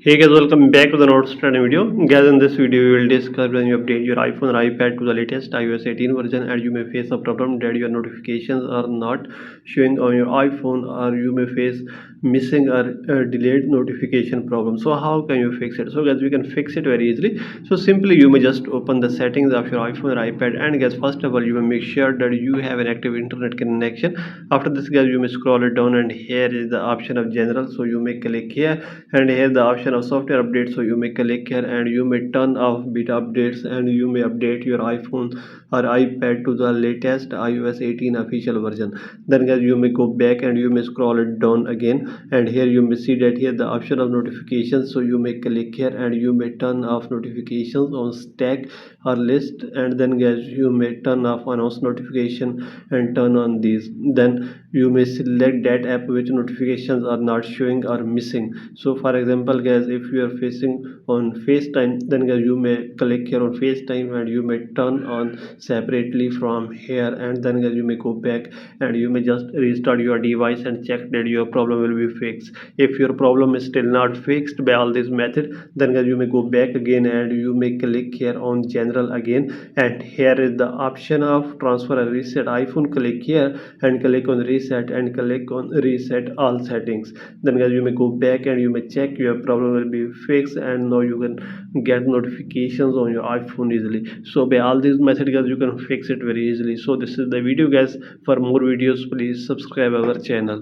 Hey guys, welcome back to the Notes Study video. Guys, in this video, we will discuss when you update your iPhone or iPad to the latest iOS 18 version, and you may face a problem that your notifications are not showing on your iPhone, or you may face missing or delayed notification problem. So how can you fix it? So guys, we can fix it very easily. So simply you may just open the settings of your iPhone or iPad, and guys, first of all, you may make sure that you have an active internet connection. After this, guys, you may scroll it down, and here is the option of general. So you may click here, and here the option of software updates. So you may click here, and you may turn off beta updates, and you may update your iPhone or iPad to the latest iOS 18 official version. Then guys, you may go back and you may scroll it down again, and here you may see that here the option of notifications. So you may click here, and you may turn off notifications on stack or list, and then guys, you may turn off announce notification and turn on these. Then you may select that app which notifications are not showing or missing. So for example guys, if you are facing on FaceTime, then guys, you may click here on FaceTime, and you may turn on separately from here, and then guys, you may go back and you may just restart your device and check that your problem will be fixed. If your problem is still not fixed by all this method, then guys, you may go back again, and you may click here on general again, and here is the option of transfer or reset iPhone. Click here and click on reset, and click on reset all settings. Then guys, you may go back and you may check your problem will be fixed, and now you can get notifications on your iPhone easily. So by all these methods guys, you can fix it very easily. So this is the video guys. For more videos, please subscribe our channel.